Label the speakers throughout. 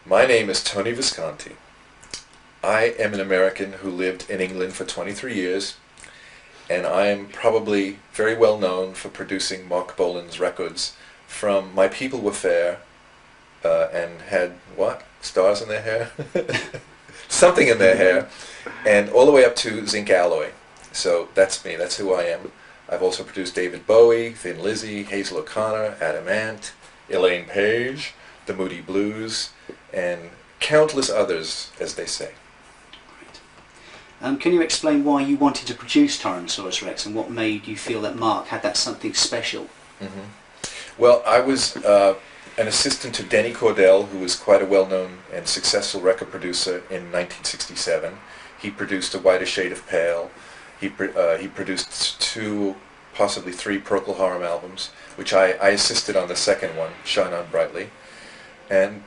Speaker 1: My name is Tony Visconti. I am an American who lived in England for 23 years, and I am probably very well known for producing Mark Bolan's records from My People Were Fair and had, what? Stars in their hair? Something in their hair, and all the way up to Zinc Alloy. So that's me, that's who I am. I've also produced David Bowie, Thin Lizzy, Hazel O'Connor, Adam Ant, Elaine Page, The Moody Blues, and countless others, as they say.
Speaker 2: Great. Can you explain why you wanted to produce Tyrannosaurus Rex and what made you feel that Mark had that something special?
Speaker 1: Well, I was an assistant to Denny Cordell, who was quite a well-known and successful record producer in 1967. He produced A Whiter Shade of Pale. He produced 2, possibly 3 Procol Harum albums, which I assisted on the second one, Shine On Brightly. And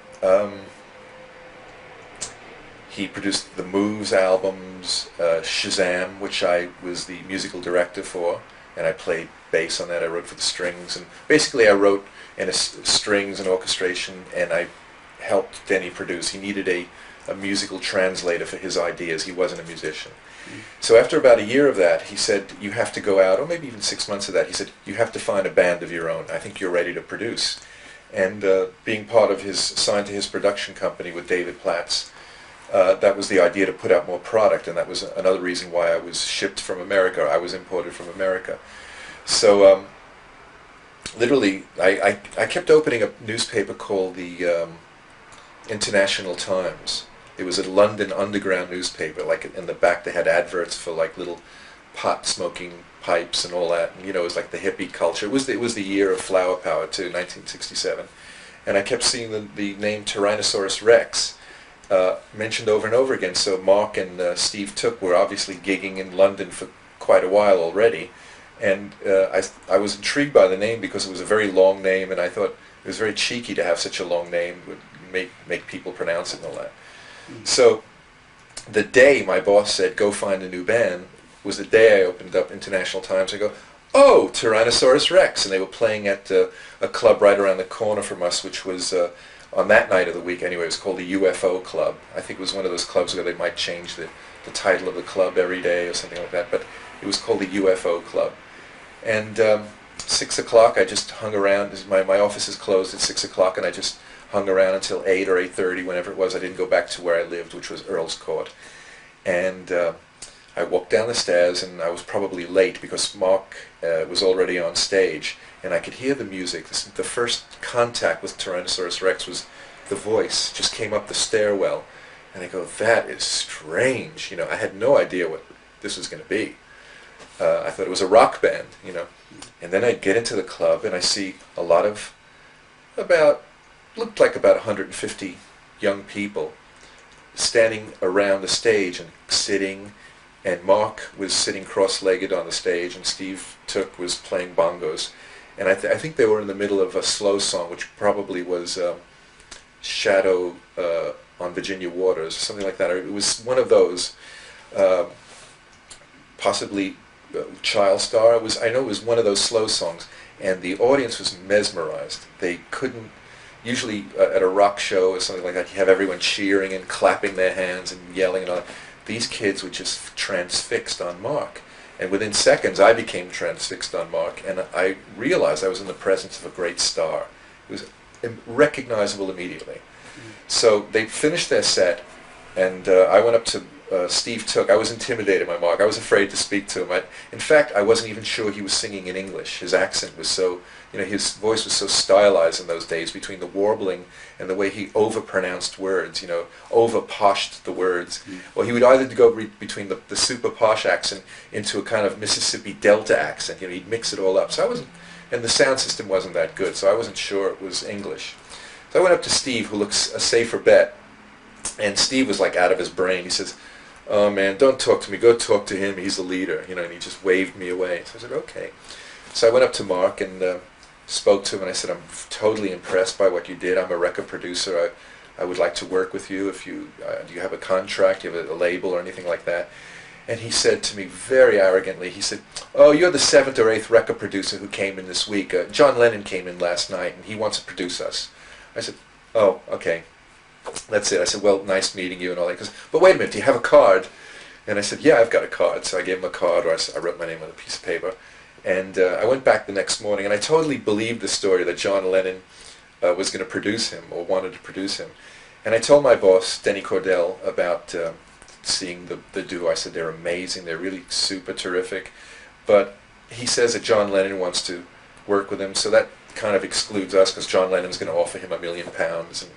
Speaker 1: he produced the Moves albums, Shazam, which I was the musical director for, and I played bass on that. I wrote for the strings, and basically I wrote in strings and orchestration, and I helped Denny produce. He needed a musical translator for his ideas. He wasn't a musician. So after about a year of that, he said, you have to go out, or maybe even 6 months of that, he said, you have to find a band of your own. I think you're ready to produce. And being part of signed to his production company with David Platts, that was the idea, to put out more product, and that was another reason why I was shipped from America. I was imported from America. So literally, I kept opening a newspaper called the International Times. It was a London underground newspaper. Like in the back, they had adverts for like little pot-smoking pipes and all that. And, you know, it was like the hippie culture. It was the year of flower power too, 1967. And I kept seeing the name Tyrannosaurus Rex mentioned over and over again. So Mark and Steve Took were obviously gigging in London for quite a while already. And I was intrigued by the name because it was a very long name, and I thought it was very cheeky to have such a long name, would make people pronounce it and all that. So the day my boss said, go find a new band, was the day I opened up International Times. I go, oh, Tyrannosaurus Rex. And they were playing at a club right around the corner from us, which was, on that night of the week anyway, it was called the UFO Club. I think it was one of those clubs where they might change the title of the club every day or something like that. But it was called the UFO Club. And 6 o'clock, I just hung around. My office is closed at 6 o'clock, and I just hung around until 8 or 8:30, whenever it was. I didn't go back to where I lived, which was Earl's Court. And I walked down the stairs, and I was probably late because Mark was already on stage, and I could hear the music. The first contact with Tyrannosaurus Rex was the voice, just came up the stairwell. And I go, that is strange. You know, I had no idea what this was going to be. I thought it was a rock band, you know. And then I get into the club, and I see a lot of looked like about 150 young people standing around the stage and sitting, and Mark was sitting cross-legged on the stage, and Steve Took was playing bongos. And I think they were in the middle of a slow song, which probably was Shadow on Virginia Waters, or something like that. Or it was one of those, possibly Child Star. I know it was one of those slow songs, and the audience was mesmerized. They couldn't. Usually at a rock show or something like that, you have everyone cheering and clapping their hands and yelling and all that. These kids were just transfixed on Mark. And within seconds, I became transfixed on Mark, and I realized I was in the presence of a great star. It was recognizable immediately. So they finished their set, and I went up to Steve Took. I was intimidated by Mark. I was afraid to speak to him. In fact, I wasn't even sure he was singing in English. His accent was so, you know, his voice was so stylized in those days, between the warbling and the way he overpronounced words, you know, over-poshed the words. Or he would either go between the super posh accent into a kind of Mississippi Delta accent. You know, he'd mix it all up. So I wasn't, and the sound system wasn't that good, so I wasn't sure it was English. So I went up to Steve, who looks a safer bet, and Steve was like out of his brain. He says, oh man, don't talk to me, go talk to him, he's the leader, you know, and he just waved me away. So I said, okay. So I went up to Mark and spoke to him, and I said, I'm totally impressed by what you did. I'm a record producer. I would like to work with you. If you do you have a contract, do you have a label or anything like that? And he said to me very arrogantly, he said, oh, you're the 7th or 8th record producer who came in this week. John Lennon came in last night, and he wants to produce us. I said, oh, okay. that's it. I said, well, nice meeting you and all that. He goes, but wait a minute, do you have a card? And I said, yeah, I've got a card. So I gave him a card, or I wrote my name on a piece of paper. And I went back the next morning, and I totally believed the story that John Lennon was going to produce him, or wanted to produce him. And I told my boss, Denny Cordell, about seeing the duo. I said, they're amazing, they're really super terrific. But he says that John Lennon wants to work with him, so that kind of excludes us, because John Lennon's going to offer him £1 million, and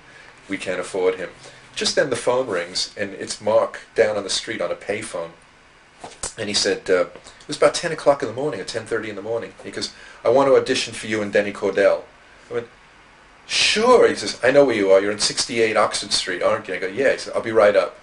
Speaker 1: we can't afford him. Just then the phone rings, and it's Mark down on the street on a payphone. And he said, it was about 10 o'clock in the morning, or 10:30 in the morning. He goes, I want to audition for you and Denny Cordell. I went, sure. He says, I know where you are. You're on 68 Oxford Street, aren't you? I go, yeah. He said, I'll be right up.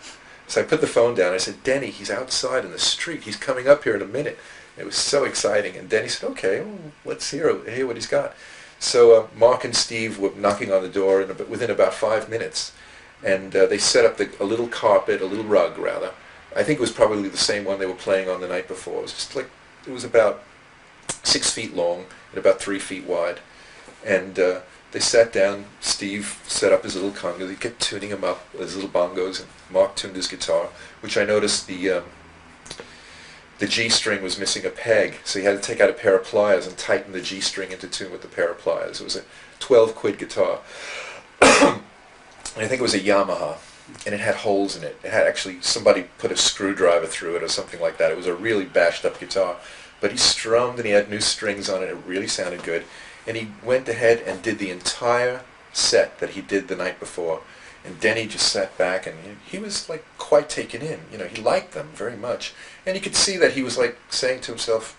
Speaker 1: So I put the phone down. I said, Denny, he's outside in the street. He's coming up here in a minute. It was so exciting. And Denny said, okay, well, let's hear what he's got. So Mark and Steve were knocking on the door within about 5 minutes. And they set up a little carpet, a little rug, rather. I think it was probably the same one they were playing on the night before. It was just like, it was about 6 feet long and about 3 feet wide. And they sat down. Steve set up his little conga. They kept tuning him up, his little bongos, and Mark tuned his guitar, which I noticed the G string was missing a peg, so he had to take out a pair of pliers and tighten the G string into tune with the pair of pliers. It was a 12 quid guitar. And I think it was a Yamaha, and it had holes in it. It had actually, somebody put a screwdriver through it or something like that. It was a really bashed up guitar. But he strummed and he had new strings on it. It really sounded good. And he went ahead and did the entire set that he did the night before. And Denny just sat back, and he was like quite taken in. You know, he liked them very much. And you could see that he was like saying to himself,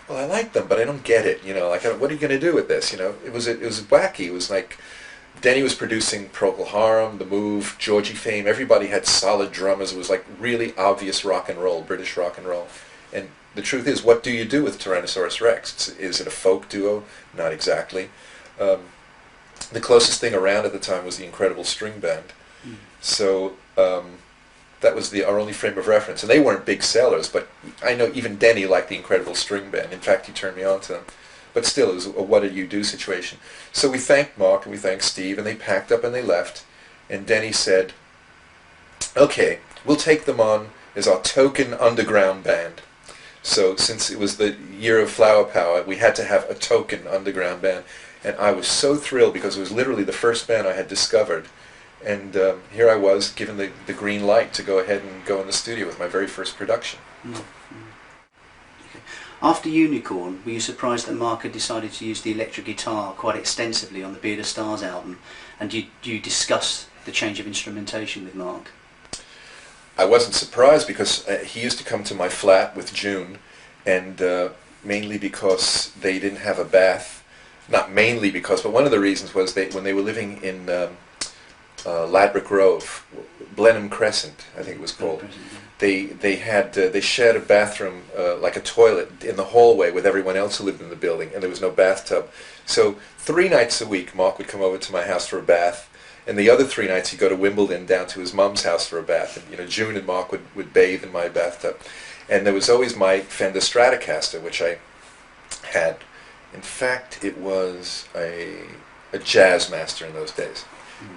Speaker 1: well, I like them, but I don't get it. You know, like, what are you going to do with this? You know, it was wacky. It was like, Denny was producing Procol Harum, The Move, Georgie Fame. Everybody had solid drummers. It was like really obvious rock and roll, British rock and roll. And the truth is, what do you do with Tyrannosaurus Rex? Is it a folk duo? Not exactly. The closest thing around at the time was the Incredible String Band. Mm. So that was our only frame of reference. And they weren't big sellers, but I know even Denny liked the Incredible String Band. In fact, he turned me on to them. But still, it was a what did you do situation. So we thanked Mark and we thanked Steve, and they packed up and they left. And Denny said, okay, we'll take them on as our token underground band. So since it was the year of Flower Power, we had to have a token underground band. And I was so thrilled because it was literally the first band I had discovered. And here I was given the green light to go ahead and go in the studio with my very first production.
Speaker 2: Mm-hmm. After Unicorn, were you surprised that Mark had decided to use the electric guitar quite extensively on the Beard of Stars album? And do you discuss the change of instrumentation with Mark?
Speaker 1: I wasn't surprised because he used to come to my flat with June, and mainly because they didn't have a bath. Not mainly because, but one of the reasons was when they were living in Ladbroke Grove, Blenheim Crescent, I think it was called. They shared a bathroom, like a toilet, in the hallway with everyone else who lived in the building, and there was no bathtub. So 3 nights a week, Mark would come over to my house for a bath, and the other 3 nights he'd go to Wimbledon down to his mum's house for a bath. And, you know, June and Mark would bathe in my bathtub. And there was always my Fender Stratocaster, which I had. In fact, it was a Jazzmaster in those days.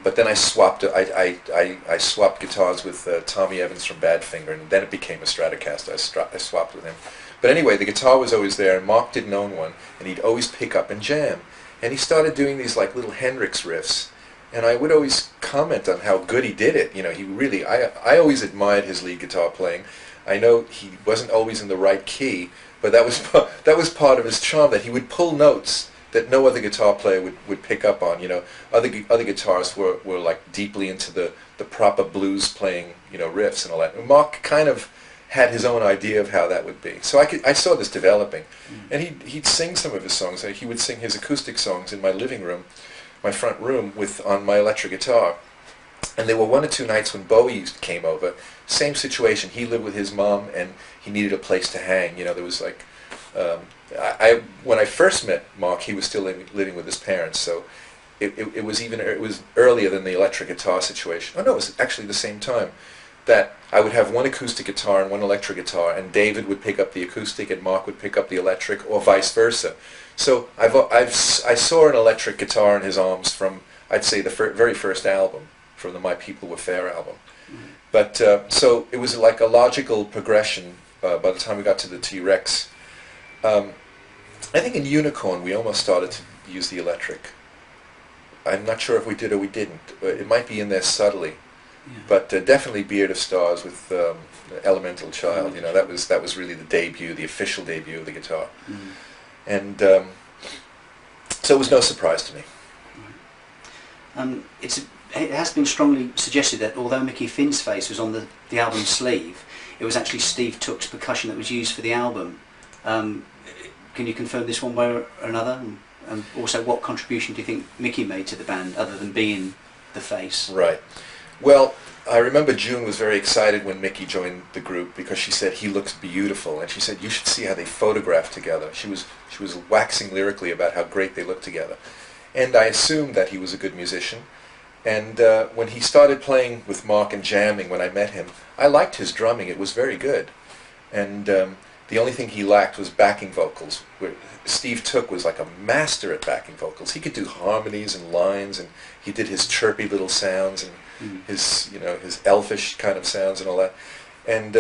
Speaker 1: But then I swapped. I swapped guitars with Tommy Evans from Badfinger, and then it became a Stratocaster. I swapped with him. But anyway, the guitar was always there, and Mark didn't own one, and he'd always pick up and jam. And he started doing these like little Hendrix riffs, and I would always comment on how good he did it. You know, he really. I always admired his lead guitar playing. I know he wasn't always in the right key, but that was part of his charm, that he would pull notes that no other guitar player would pick up on. You know, other guitarists were like deeply into the proper blues playing, you know, riffs and all that. And Mark kind of had his own idea of how that would be. So I saw this developing, and he'd sing some of his songs. He would sing his acoustic songs in my living room, my front room, on my electric guitar. And there were 1 or 2 nights when Bowie came over. Same situation. He lived with his mom, and he needed a place to hang. You know, there was like. When I first met Mark, he was still living with his parents, so it was earlier than the electric guitar situation. Oh no, it was actually the same time that I would have 1 acoustic guitar and 1 electric guitar, and David would pick up the acoustic and Mark would pick up the electric, or vice versa. So I saw an electric guitar in his arms from, I'd say, the very first album. from the My People Were Fair album. But so it was like a logical progression by the time we got to the T-Rex. I think in Unicorn we almost started to use the electric. I'm not sure if we did or we didn't. It might be in there subtly.
Speaker 2: Yeah.
Speaker 1: But definitely Beard of Stars with Elemental Child. You know, that was really the debut, the official debut of the guitar. And so it was no surprise to me.
Speaker 2: It has been strongly suggested that although Mickey Finn's face was on the album's sleeve, it was actually Steve Took's percussion that was used for the album. Can you confirm this one way or another? And also, what contribution do you think Mickey made to the band, other than being the face?
Speaker 1: Right. Well, I remember June was very excited when Mickey joined the group because she said he looks beautiful, and she said you should see how they photograph together. She was waxing lyrically about how great they looked together, and I assumed that he was a good musician. And when he started playing with Mark and jamming, when I met him, I liked his drumming. It was very good, and the only thing he lacked was backing vocals. Steve Took was like a master at backing vocals. He could do harmonies and lines, and he did his chirpy little sounds and his elfish kind of sounds and all that. And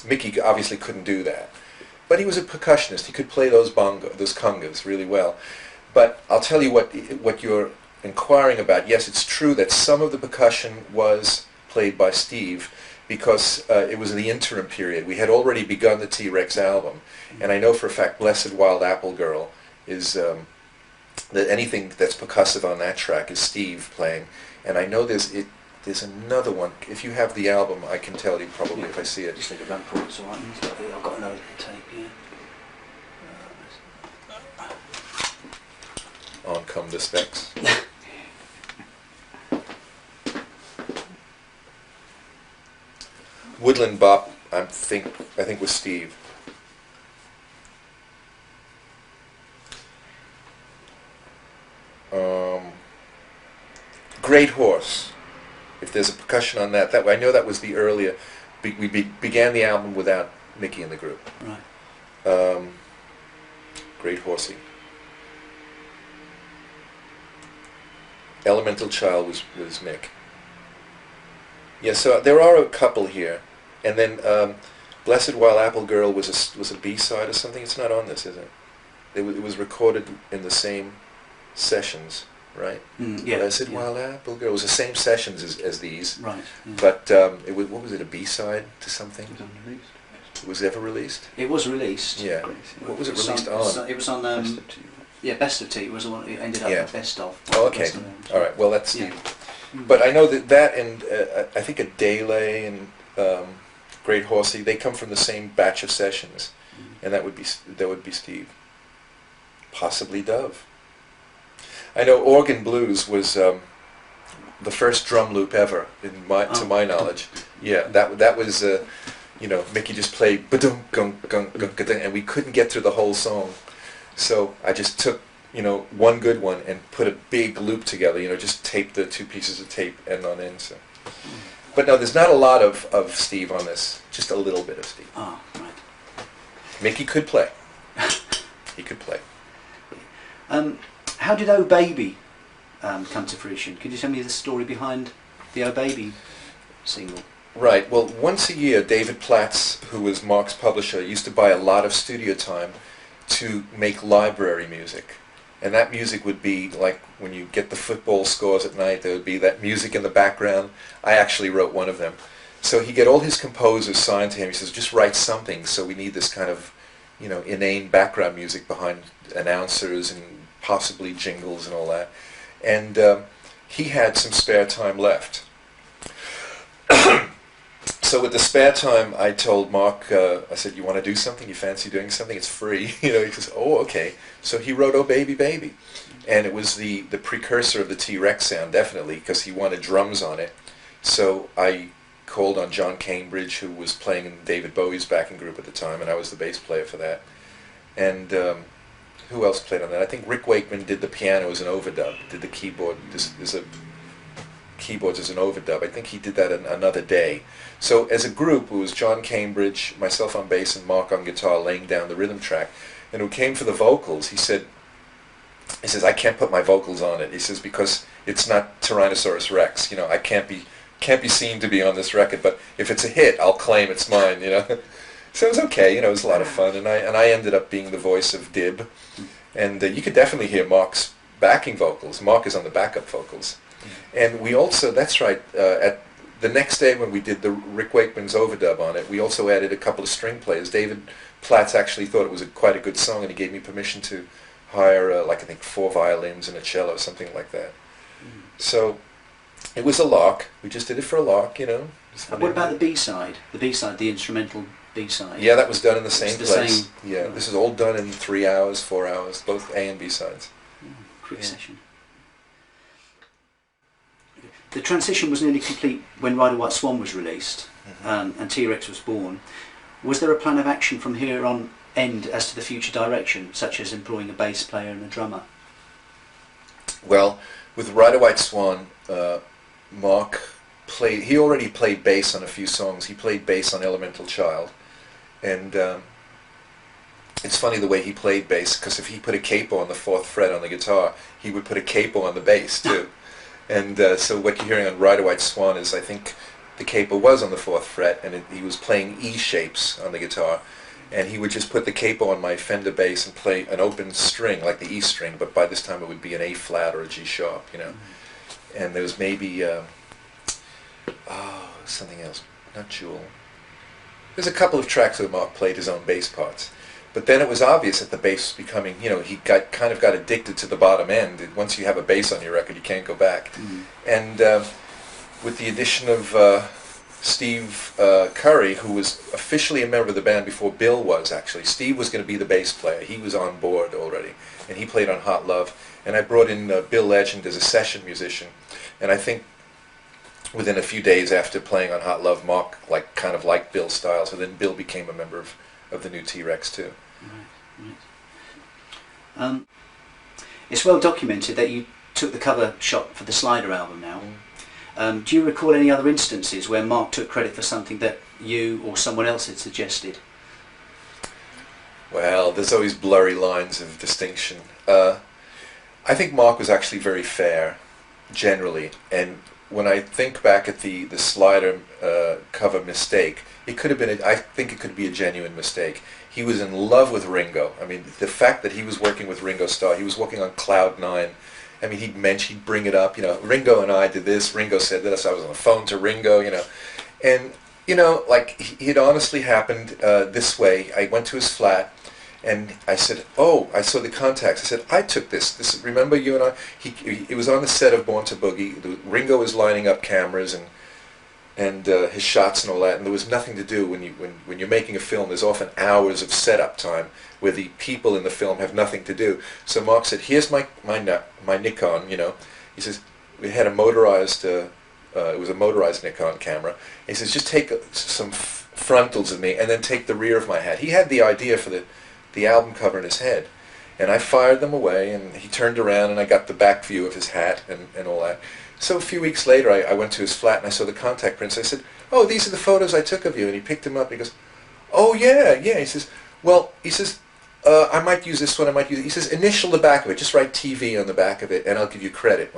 Speaker 1: Mickey obviously couldn't do that, but he was a percussionist. He could play those congas really well. But I'll tell you what you're inquiring about. Yes, it's true that some of the percussion was played by Steve, because it was the interim period. We had already begun the T-Rex album, and I know for a fact Blessed Wild Apple Girl is, that anything that's percussive on that track is Steve playing. And I know there's another one. If you have the album, I can tell you probably if I see it.
Speaker 2: Just take a run for it, it's alright. I've got another tape, yeah.
Speaker 1: On come the specs. Woodland Bop, I think was Steve. Great Horse. If there's a percussion on that I know that was the earlier. We began the album without Mickey in the group.
Speaker 2: Right.
Speaker 1: Great Horsey. Elemental Child was Mick. Yeah, so there are a couple here, and then Blessed Wild Apple Girl was a B-side or something. It's not on this, is it? It was recorded in the same sessions, right?
Speaker 2: Yeah.
Speaker 1: Blessed Wild Apple Girl. It was the same sessions as these.
Speaker 2: Right. Yeah.
Speaker 1: But what was it? A B-side to something?
Speaker 3: It was unreleased.
Speaker 1: Was it ever released?
Speaker 2: It was released.
Speaker 1: Yeah. What was it released on?
Speaker 2: It was on.
Speaker 3: Best of T.
Speaker 2: Yeah, Best of T. It was the one. It ended up with Best of.
Speaker 1: Oh, okay.
Speaker 2: Best of.
Speaker 1: All right. Well, that's
Speaker 2: Yeah.
Speaker 1: But I know that and I think a Daylay and Great Horsey, they come from the same batch of sessions, and that would be Steve. Possibly Dove. I know Organ Blues was the first drum loop ever, to my knowledge. Yeah, that was Mickey just played ba-dum gung gung gung gung, and we couldn't get through the whole song, so I just took one good one and put a big loop together, just tape the two pieces of tape end on end. So. But no, there's not a lot of Steve on this, just a little bit of Steve.
Speaker 2: Oh, right.
Speaker 1: Mickey could play. He could play.
Speaker 2: How did Oh Baby come to fruition? Could you tell me the story behind the Oh Baby single?
Speaker 1: Right, well, once a year, David Platts, who was Mark's publisher, used to buy a lot of studio time to make library music. And that music would be like when you get the football scores at night, there would be that music in the background. I actually wrote one of them. So he'd get all his composers signed to him. He says, just write something, so we need this kind of, inane background music behind announcers and possibly jingles and all that. And he had some spare time left. So with the spare time, I told Mark, I said, you want to do something? You fancy doing something? It's free. He says, oh, okay. So he wrote Oh Baby Baby. And it was the precursor of the T-Rex sound, definitely, because he wanted drums on it. So I called on John Cambridge, who was playing in David Bowie's backing group at the time, and I was the bass player for that. And who else played on that? I think Rick Wakeman did the piano as an overdub, did the keyboard. There's a keyboards as an overdub. I think he did that another day. So as a group, it was John Cambridge, myself on bass, and Mark on guitar laying down the rhythm track. And when it came for the vocals, he said, he says, I can't put my vocals on it. He says, because it's not Tyrannosaurus Rex. You know, I can't be seen to be on this record. But if it's a hit, I'll claim it's mine. You know, so it was okay. You know, it was a lot of fun, and I ended up being the voice of Dib, and you could definitely hear Mark's backing vocals. Mark is on the backup vocals, and we also, that's right, at the next day when we did the Rick Wakeman's overdub on it, we also added a couple of string players. David Platts actually thought it was quite a good song, and he gave me permission to hire, like I think 4 violins and a cello, something like that. So it was a lark. We just did it for a lark, you know.
Speaker 2: What about the B-side? The B-side, the instrumental B-side?
Speaker 1: Yeah, that was done in the same
Speaker 2: It's the
Speaker 1: place.
Speaker 2: same.
Speaker 1: Yeah, this is all done in 3 hours, 4 hours, both A and B sides.
Speaker 2: Quick session. The transition was nearly complete when Ride a White Swan was released, and T-Rex was born. Was there a plan of action from here on end as to the future direction, such as employing a bass player and a drummer?
Speaker 1: Well, with Ride a White Swan, Mark played, he already played bass on a few songs. He played bass on Elemental Child, and it's funny the way he played bass, because if he put a capo on the 4th fret on the guitar, he would put a capo on the bass too. And so what you're hearing on Ride a White Swan is, I think the capo was on the 4th fret, and he was playing E shapes on the guitar, and he would just put the capo on my Fender bass and play an open string, like the E string, but by this time it would be an A flat or a G sharp, you know. And there was maybe, something else, not Jewel. There's a couple of tracks where Mark played his own bass parts. But then it was obvious that the bass was becoming, you know, he kind of got addicted to the bottom end. Once you have a bass on your record, you can't go back. And with the addition of Steve Curry, who was officially a member of the band before Bill was, actually. Steve was going to be the bass player. He was on board already, and he played on Hot Love. And I brought in Bill Legend as a session musician. And I think within a few days after playing on Hot Love, Mark kind of liked Bill's style, so then Bill became a member of the new T-Rex too.
Speaker 2: Right. It's well documented that you took the cover shot for the Slider album now. Do you recall any other instances where Mark took credit for something that you or someone else had suggested?
Speaker 1: Well, there's always blurry lines of distinction. I think Mark was actually very fair, generally, and when I think back at the Slider cover mistake, it could have been, I think it could be a genuine mistake. He was in love with Ringo. I mean, the fact that he was working with Ringo Starr, he was working on Cloud 9. I mean, he'd bring it up, you know, Ringo and I did this, Ringo said this, I was on the phone to Ringo, you know. And, you know, like, it honestly happened this way. I went to his flat, and I said, oh, I saw the contacts. I said, I took this, remember you and I? It was on the set of Born to Boogie. Ringo was lining up cameras and his shots and all that, and there was nothing to do. When you're making a film, there's often hours of setup time where the people in the film have nothing to do. So Mark said, here's my Nikon, you know. He says, we had a motorized, it was a motorized Nikon camera. He says, just take some frontals of me and then take the rear of my hat. He had the idea for the album cover in his head. And I fired them away, and he turned around, and I got the back view of his hat and all that. So a few weeks later, I went to his flat, and I saw the contact prints. I said, oh, these are the photos I took of you. And he picked them up, and he goes, oh, yeah. He says, well, I might use this one, I might use it. He says, initial the back of it, just write TV on the back of it, and I'll give you credit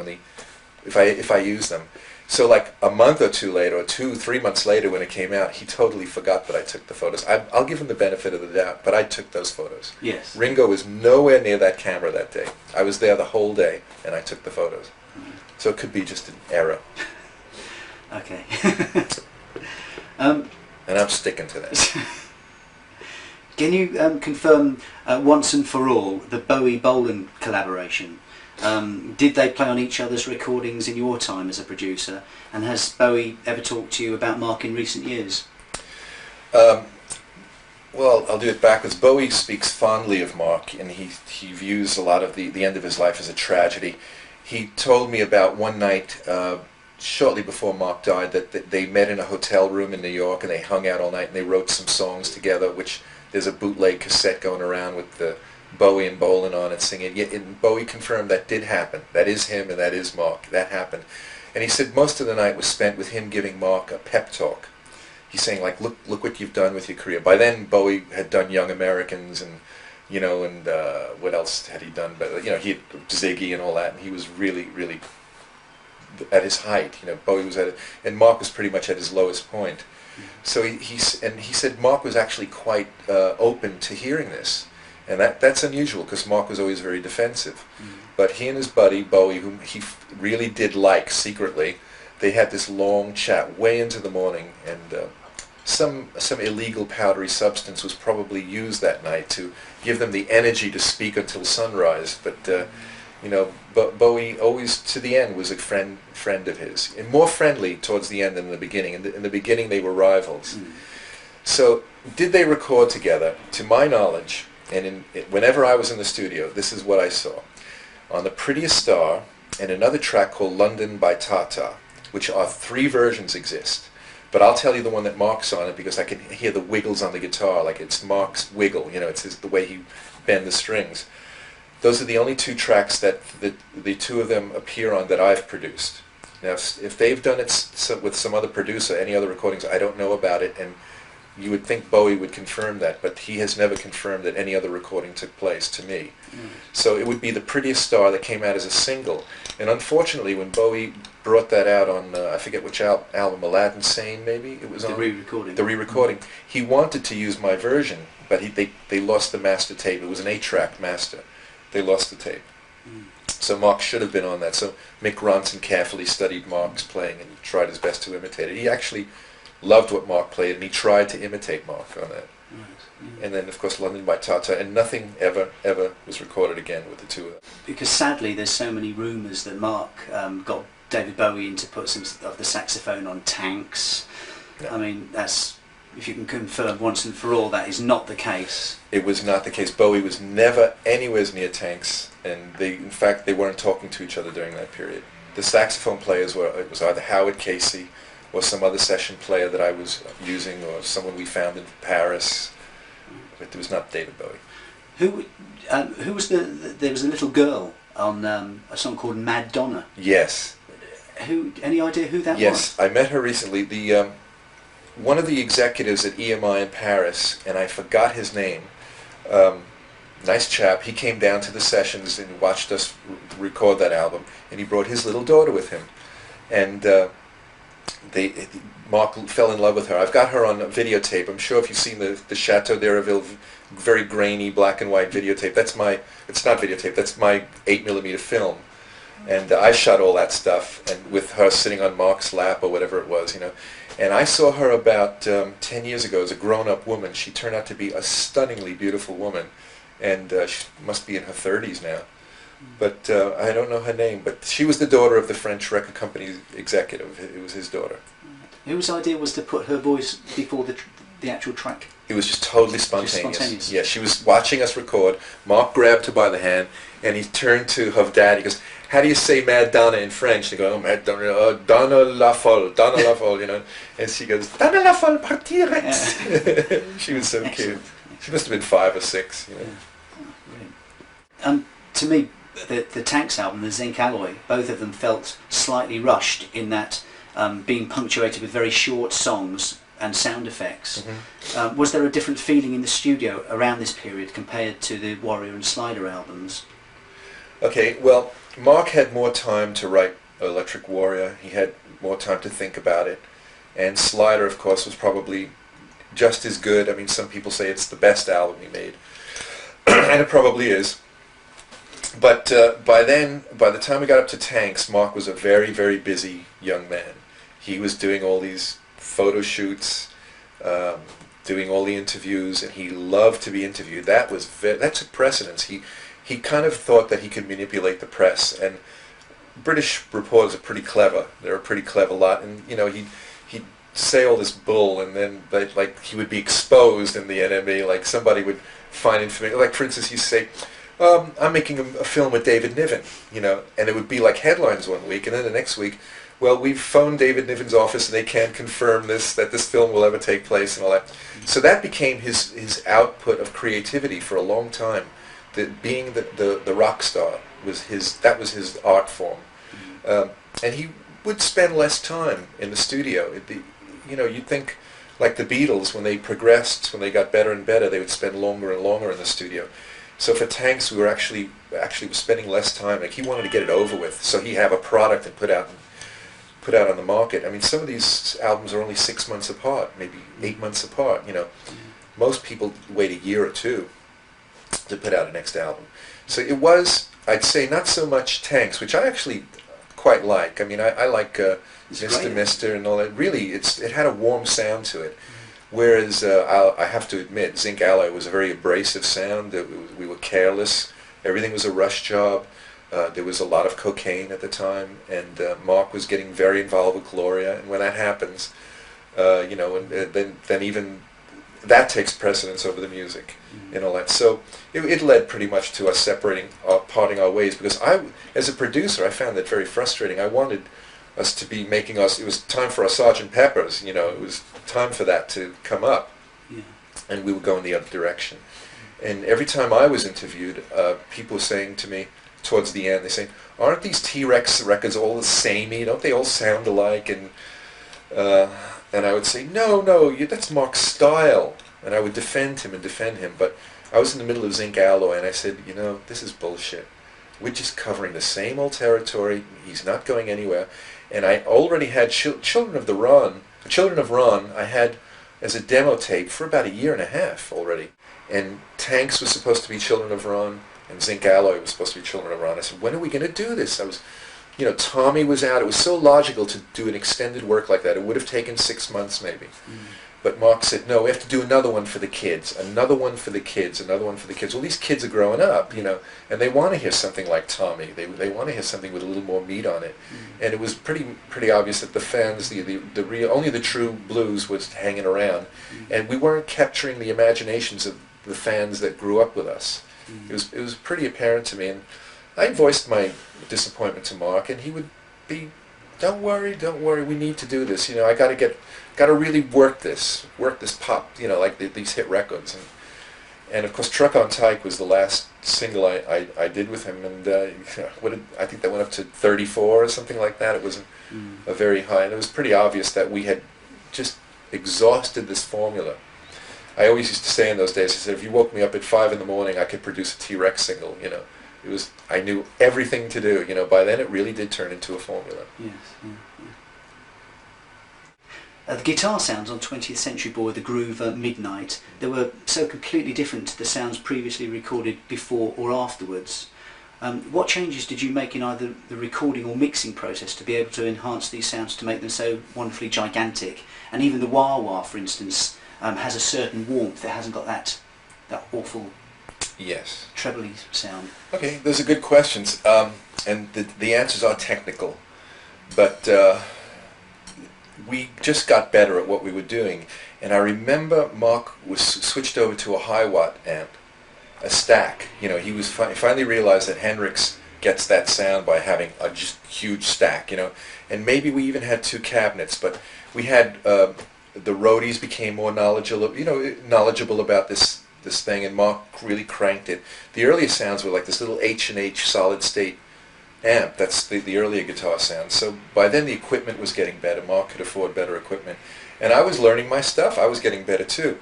Speaker 1: if I use them. So like a month or two later, or 2-3 months later when it came out, he totally forgot that I took the photos. I'll give him the benefit of the doubt, but I took those photos.
Speaker 2: Yes.
Speaker 1: Ringo was nowhere near that camera that day. I was there the whole day, and I took the photos. So it could be just an error.
Speaker 2: Okay.
Speaker 1: And I'm sticking to that.
Speaker 2: Can you confirm once and for all the Bowie-Bolan collaboration? Did they play on each other's recordings in your time as a producer? And has Bowie ever talked to you about Mark in recent years?
Speaker 1: Well, I'll do it backwards. Bowie speaks fondly of Mark, and he views a lot of the end of his life as a tragedy. He told me about one night, shortly before Mark died, that they met in a hotel room in New York, and they hung out all night, and they wrote some songs together, which there's a bootleg cassette going around with the Bowie and Bolan on it singing. And Bowie confirmed that did happen. That is him and that is Mark. That happened. And he said most of the night was spent with him giving Mark a pep talk. He's saying, like, look what you've done with your career. By then, Bowie had done Young Americans and you know, and what else had he done? But you know, he had Ziggy and all that, and he was really, really at his height. You know, Bowie was at it, and Mark was pretty much at his lowest point. So he said Mark was actually quite open to hearing this, and that's unusual because Mark was always very defensive. But he and his buddy Bowie, whom he really did like secretly, they had this long chat way into the morning, and some illegal powdery substance was probably used that night to give them the energy to speak until sunrise. But you know, Bowie always to the end was a friend of his, and more friendly towards the end than in the beginning. In the beginning, they were rivals. So, did they record together? To my knowledge, and whenever I was in the studio, this is what I saw. On The Prettiest Star, and another track called London by Tata, which are 3 versions exist. But I'll tell you the one that Mark's on it because I can hear the wiggles on the guitar, like it's Mark's wiggle, you know, it's the way he bends the strings. Those are the only 2 tracks that the 2 of them appear on that I've produced. Now, if they've done it with some other producer, any other recordings, I don't know about it, and you would think Bowie would confirm that, but he has never confirmed that any other recording took place to me. So it would be The Prettiest Star that came out as a single. And unfortunately, when Bowie brought that out on, I forget which album, Aladdin Sane maybe? It was
Speaker 2: The
Speaker 1: on
Speaker 2: re-recording.
Speaker 1: The re-recording. He wanted to use my version, but they lost the master tape. It was an 8-track master. They lost the tape. So Mark should have been on that. So Mick Ronson carefully studied Mark's playing and tried his best to imitate it. He actually loved what Mark played, and he tried to imitate Mark on that. And then, of course, London by Tata, and nothing ever was recorded again with the 2 of them.
Speaker 2: Because sadly, there's so many rumours that Mark got David Bowie in to put some of the saxophone on Tanks.
Speaker 1: No.
Speaker 2: I mean, that's, if you can confirm once and for all, that is not the case.
Speaker 1: It was not the case. Bowie was never anywhere near Tanks, and in fact, they weren't talking to each other during that period. The saxophone players it was either Howard Casey or some other session player that I was using, or someone we found in Paris. But it was not David Bowie.
Speaker 2: Who was there was a little girl on a song called Mad Donna.
Speaker 1: Yes.
Speaker 2: Any idea who that was?
Speaker 1: Yes, I met her recently. One of the executives at EMI in Paris, and I forgot his name. Nice chap. He came down to the sessions and watched us record that album, and he brought his little daughter with him. And Mark fell in love with her. I've got her on a videotape. I'm sure if you've seen the Chateau d'Hérouville, very grainy black and white videotape. It's not videotape, that's my 8mm film. And I shot all that stuff, and with her sitting on Mark's lap or whatever it was, you know. And I saw her about 10 years ago as a grown-up woman. She turned out to be a stunningly beautiful woman, and she must be in her 30s now. But I don't know her name, but she was the daughter of the French record company executive. It was his daughter.
Speaker 2: Whose idea was to put her voice before the actual track?
Speaker 1: It was just totally spontaneous.
Speaker 2: Just spontaneous.
Speaker 1: Yeah, she was watching us record. Mark grabbed her by the hand, and he turned to her dad. He goes, "How do you say Mad Donna in French?" They go, "Oh, Mad Donna, Donna la folle, Donna la folle," you know. And she goes, "Donna la folle par T.Rex." She was so cute. She must have been 5 or 6, you know.
Speaker 2: To me, the Tanks album, the Zinc Alloy, both of them felt slightly rushed in that being punctuated with very short songs and sound effects. Was there a different feeling in the studio around this period compared to the Warrior and Slider albums?
Speaker 1: Okay, well, Mark had more time to write Electric Warrior. He had more time to think about it. And Slider, of course, was probably just as good. I mean, some people say it's the best album he made. And it probably is. But by the time we got up to Tanks, Mark was a very, very busy young man. He was doing all these photo shoots, doing all the interviews, and he loved to be interviewed. That took precedence. He kind of thought that he could manipulate the press, and British reporters are pretty clever. They're a pretty clever lot, and you know he'd say all this bull, and then like he would be exposed in the NME. Like somebody would find information. Like for instance, he'd say, "I'm making a film with David Niven," you know, and it would be like headlines one week, and then the next week, well, we've phoned David Niven's office and they can't confirm that this film will ever take place and all that. So that became his output of creativity for a long time. Being the rock star was his art form, and he would spend less time in the studio. You'd think like the Beatles, when they progressed, when they got better and better, they would spend longer and longer in the studio. So for Tanks, we were actually spending less time. Like he wanted to get it over with, so he have a product and put out on the market. I mean, some of these albums are only 6 months apart, maybe 8 months apart. You know, most people wait a year or two to put out a next album. So it was, I'd say, not so much Tanks, which I actually quite like. I mean, I like Mr. Mister and all that. Really, it had a warm sound to it. Whereas I have to admit, Zinc Alloy was a very abrasive sound. We were careless. Everything was a rush job. There was a lot of cocaine at the time, and Mark was getting very involved with Gloria. And when that happens, you know, and then even that takes precedence over the music and all that. So it led pretty much to us parting our ways, because as a producer, I found that very frustrating. I wanted us to be making us, it was time for our Sgt. Pepper's, you know, it was time for that to come up, and we were going the other direction. And every time I was interviewed, people were saying to me towards the end, they say, aren't these T-Rex records all the samey? Don't they all sound alike? And I would say, no, that's Mark's style. And I would defend him, but I was in the middle of Zinc Alloy, and I said, you know, this is bullshit. We're just covering the same old territory. He's not going anywhere. And I already had Children of Ron, I had as a demo tape for about a year and a half already. And Tanks was supposed to be Children of Ron, and Zinc Alloy was supposed to be Children of Ron. I said, when are we going to do this? You know, Tommy was out. It was so logical to do an extended work like that. It would have taken 6 months maybe. But Mark said, no, we have to do another one for the kids, another one for the kids, another one for the kids. Well, these kids are growing up, you know, and they want to hear something like Tommy. They want to hear something with a little more meat on it. And it was pretty obvious that the fans, the real, only the true blues was hanging around. And we weren't capturing the imaginations of the fans that grew up with us. It was pretty apparent to me. And I voiced my disappointment to Mark, and he would be, don't worry, we need to do this. You know, I got to really work this pop, you know, like these hit records. And of course, Truck on Tyke was the last single I did with him, and I think that went up to 34 or something like that. It wasn't a very high, and it was pretty obvious that we had just exhausted this formula. I always used to say in those days, I said, if you woke me up at 5 in the morning, I could produce a T-Rex single, you know. I knew everything to do, you know. By then it really did turn into a formula.
Speaker 2: Yes, the guitar sounds on 20th Century Boy, the Groove, Midnight, they were so completely different to the sounds previously recorded before or afterwards. What changes did you make in either the recording or mixing process to be able to enhance these sounds to make them so wonderfully gigantic? And even the wah-wah, for instance, has a certain warmth. It hasn't got that awful trebly sound.
Speaker 1: Okay, those are good questions, and the answers are technical, but we just got better at what we were doing. And I remember Mark was switched over to a high watt amp, a stack. You know, he was finally realized that Hendrix gets that sound by having a just huge stack. You know, and maybe we even had 2 cabinets, but we had the roadies became more knowledgeable about this thing, and Mark really cranked it. The earlier sounds were like this little H&H solid state amp. That's the earlier guitar sound. So by then the equipment was getting better. Mark could afford better equipment, and I was learning my stuff. I was getting better too.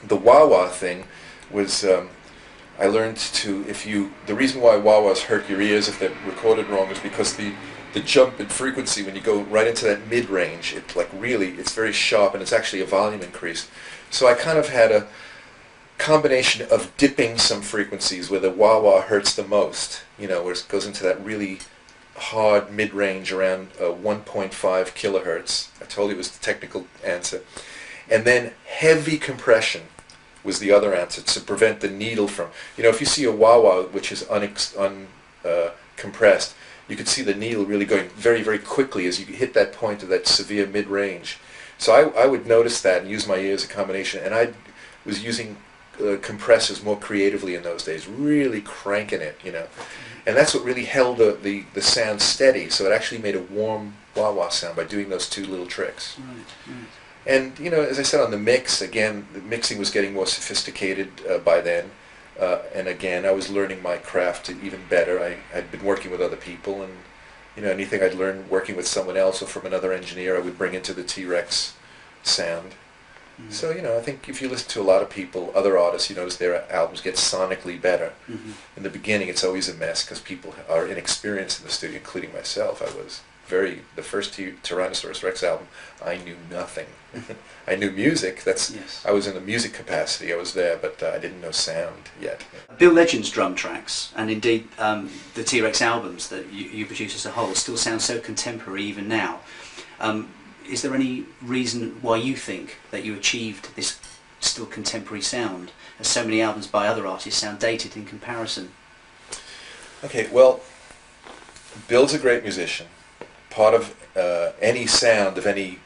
Speaker 1: The wah-wah thing was I learned to, the reason why wah-wahs hurt your ears if they're recorded wrong is because the jump in frequency when you go right into that mid-range, it's very sharp, and it's actually a volume increase. So I kind of had a combination of dipping some frequencies where the wah-wah hurts the most, you know, where it goes into that really hard mid-range around 1.5 kilohertz. I told you it was the technical answer. And then heavy compression was the other answer, to prevent the needle from, you know, if you see a wah-wah which is compressed, you could see the needle really going very, very quickly as you hit that point of that severe mid-range. So I would notice that and use my ear as a combination, and I was using compressors more creatively in those days, really cranking it, you know. And that's what really held the sound steady, so it actually made a warm wah-wah sound by doing those 2 little tricks.
Speaker 2: Right.
Speaker 1: And, you know, as I said, on the mix, again, the mixing was getting more sophisticated by then. And again, I was learning my craft even better. I'd been working with other people, and, you know, anything I'd learned working with someone else or from another engineer, I would bring into the T-Rex sound. So, you know, I think if you listen to a lot of people, other artists, you notice their albums get sonically better. In the beginning, it's always a mess because people are inexperienced in the studio, including myself. I was the first Tyrannosaurus Rex album, I knew nothing. I knew music. I was in a music capacity. I was there, but I didn't know sound yet.
Speaker 2: Bill Legend's drum tracks, and indeed the T-Rex albums that you produce as a whole, still sound so contemporary even now. Is there any reason why you think that you achieved this still contemporary sound, as so many albums by other artists sound dated in comparison?
Speaker 1: Okay, well, Bill's a great musician. Part of any sound of any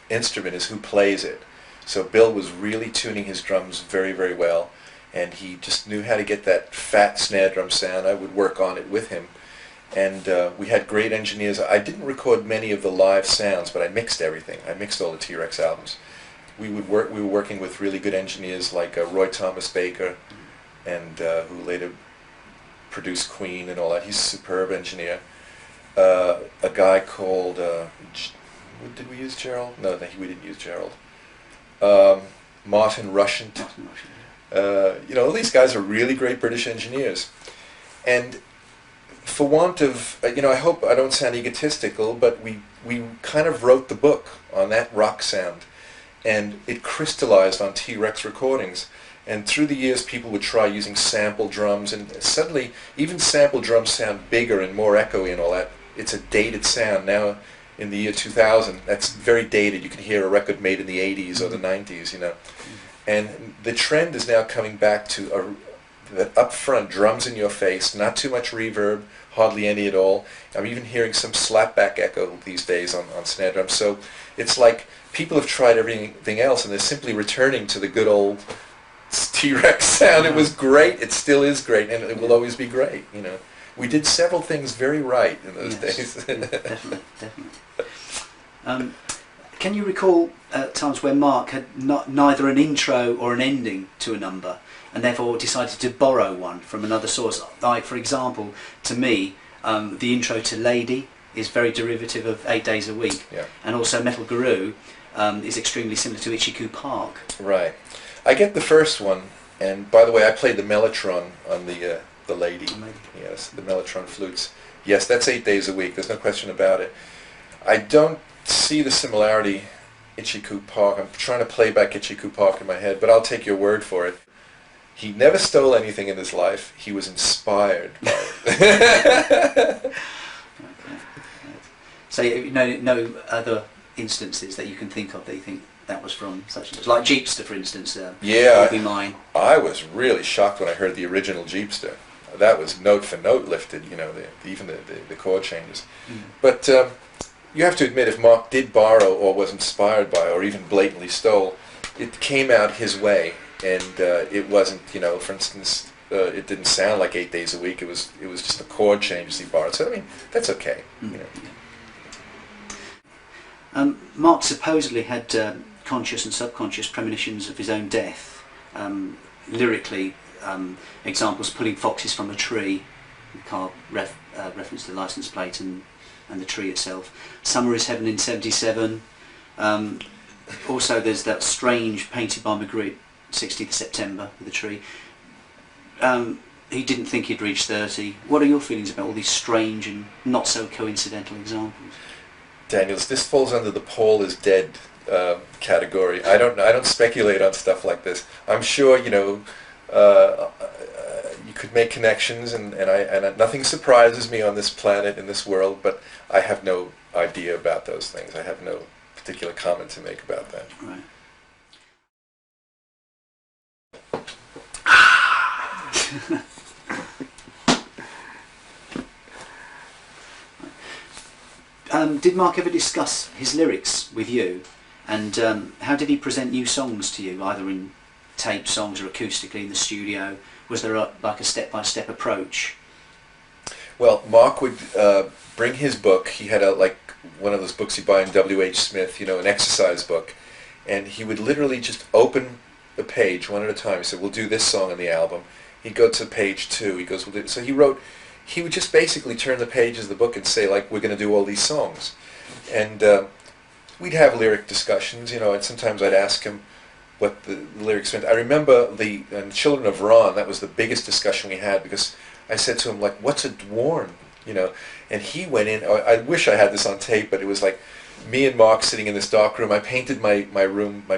Speaker 1: instrument is who plays it. So Bill was really tuning his drums very, very well, and he just knew how to get that fat snare drum sound. I would work on it with him. And we had great engineers. I didn't record many of the live sounds, but I mixed everything. I mixed all the T-Rex albums. We were working with really good engineers like Roy Thomas Baker, and who later produced Queen and all that. He's a superb engineer. A guy called did we use Gerald? No, we didn't use Gerald. Martin Rushent. You know, all these guys are really great British engineers, and for want of, you know, I hope I don't sound egotistical, but we kind of wrote the book on that rock sound, and it crystallized on T-Rex recordings. And through the years, people would try using sample drums, and suddenly, even sample drums sound bigger and more echoey and all that. It's a dated sound now. In the year 2000, that's very dated. You can hear a record made in the 80s or the 90s, you know. And the trend is now coming back to that upfront drums in your face, not too much reverb, hardly any at all. I'm even hearing some slapback echo these days on snare drums. So it's like people have tried everything else, and they're simply returning to the good old T-Rex sound. It was great. It still is great, and it will always be great, you know. We did several things very right in those days. Yeah,
Speaker 2: definitely. Can you recall times where Mark had neither an intro or an ending to a number, and therefore decided to borrow one from another source? Like, for example, to me, the intro to Lady is very derivative of 8 Days a Week, and also Metal Guru is extremely similar to Ichiku Park.
Speaker 1: Right. I get the first one, and by the way, I played the Mellotron on the Lady. Yes, the Mellotron flutes. Yes, that's 8 Days a Week. There's no question about it. I don't see the similarity, Ichiku Park. I'm trying to play back Ichiku Park in my head, but I'll take your word for it. He never stole anything in his life. He was inspired by it.
Speaker 2: Okay. So no other instances that you can think of that you think that was from such and such, like Jeepster, for instance.
Speaker 1: Yeah,
Speaker 2: would be mine.
Speaker 1: I was really shocked when I heard the original Jeepster. That was note for note lifted, you know, even the chord changes. But you have to admit, if Mark did borrow or was inspired by or even blatantly stole, it came out his way, and it wasn't, you know, for instance, it didn't sound like 8 Days a Week. It was just the chord changes he borrowed. So I mean, that's okay. You
Speaker 2: know. Mark supposedly had conscious and subconscious premonitions of his own death. Lyrically, examples: pulling foxes from a tree, car reference to the license plate and the tree itself. Summer is Heaven in '77. Also, there's that strange painted by Magritte 16th September with the tree. He didn't think he'd reach 30. What are your feelings about all these strange and not so coincidental examples?
Speaker 1: Danielz, this falls under the Paul is dead category. I don't speculate on stuff like this. I'm sure, you know, you could make connections, and nothing surprises me on this planet, in this world, but I have no idea about those things. I have no particular comment to make about that.
Speaker 2: Right. Did Mark ever discuss his lyrics with you, and how did he present new songs to you, either in tape songs or acoustically in the studio? Was there like a step-by-step approach?
Speaker 1: Well, Mark would bring his book. He had like one of those books you buy in W.H. Smith, you know, an exercise book, and he would literally just open a page one at a time. He said, "We'll do this song on the album." He'd go to page 2. He goes, "We'll do." So he would just basically turn the pages of the book and say, like, "We're going to do all these songs." And we'd have lyric discussions, you know, and sometimes I'd ask him what the lyrics meant. I remember the Children of Ron, that was the biggest discussion we had, because I said to him, like, what's a dwarn? You know, and he went in, I wish I had this on tape, but it was like me and Mark sitting in this dark room. I painted my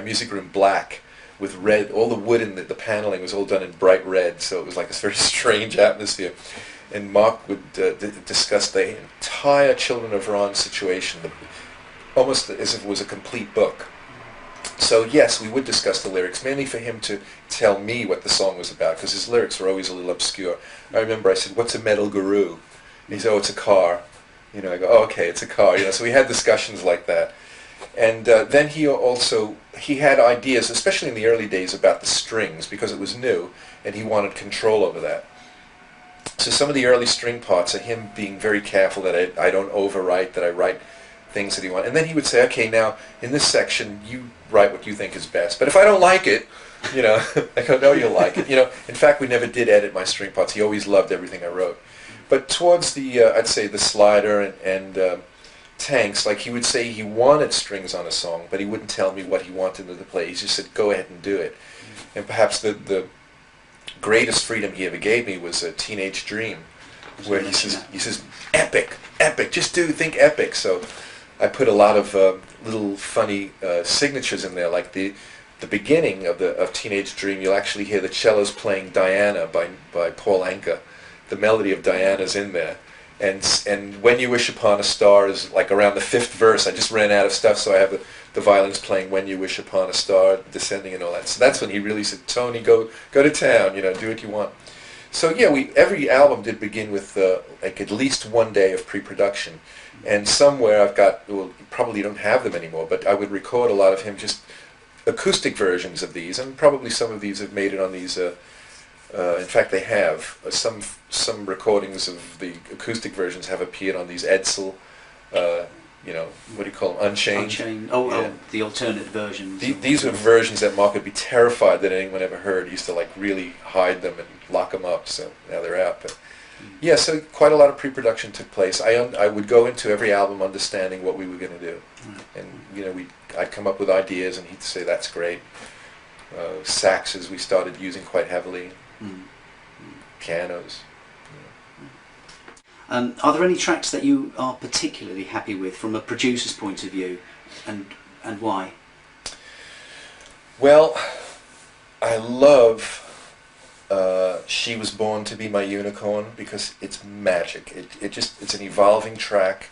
Speaker 1: music room black with red. All the wood and the paneling was all done in bright red, so it was like this very strange atmosphere. And Mark would discuss the entire Children of Ron situation, almost as if it was a complete book. So yes, we would discuss the lyrics, mainly for him to tell me what the song was about, because his lyrics were always a little obscure. I remember I said, "What's a metal guru?" And he said, "Oh, it's a car." You know, I go, "Oh, okay, it's a car." You know, so we had discussions like that. And then he had ideas, especially in the early days, about the strings, because it was new, and he wanted control over that. So some of the early string parts are him being very careful that I don't overwrite, that I write things that he wants. And then he would say, "Okay, now in this section, you write what you think is best. But if I don't like it, you know," I go, "No, you'll like it." You know, in fact, we never did edit my string parts. He always loved everything I wrote. But towards the, I'd say the Slider and Tanks, like he would say he wanted strings on a song, but he wouldn't tell me what he wanted to play. He just said, "Go ahead and do it." And perhaps the greatest freedom he ever gave me was a Teenage Dream, where he says, "Epic, epic, just think epic." So I put a lot of little funny signatures in there, like the beginning of Teenage Dream. You'll actually hear the cellos playing Diana by Paul Anka. The melody of Diana's in there, and When You Wish Upon a Star is like around the 5th verse. I just ran out of stuff, so I have the violins playing When You Wish Upon a Star, descending and all that. So that's when he really said, "Tony, go to town, you know, do what you want." So yeah, every album did begin with like at least one day of pre-production, and somewhere I've got, well, you probably don't have them anymore, but I would record a lot of him, just acoustic versions of these, and probably some of these have made it on these. In fact, they have. Some recordings of the acoustic versions have appeared on these Edsel, you know, what do you call them, Unchained?
Speaker 2: Unchained. Oh, the alternate versions.
Speaker 1: These were versions that Mark would be terrified that anyone ever heard. He used to like really hide them and lock them up, so now they're out. But yeah, so quite a lot of pre-production took place. I would go into every album understanding what we were going to do. And, you know, I'd come up with ideas and he'd say, "That's great." Saxes we started using quite heavily. Pianos.
Speaker 2: Are there any tracks that you are particularly happy with from a producer's point of view, and why?
Speaker 1: Well, I love She Was Born to Be My Unicorn, because it's magic. It's an evolving track.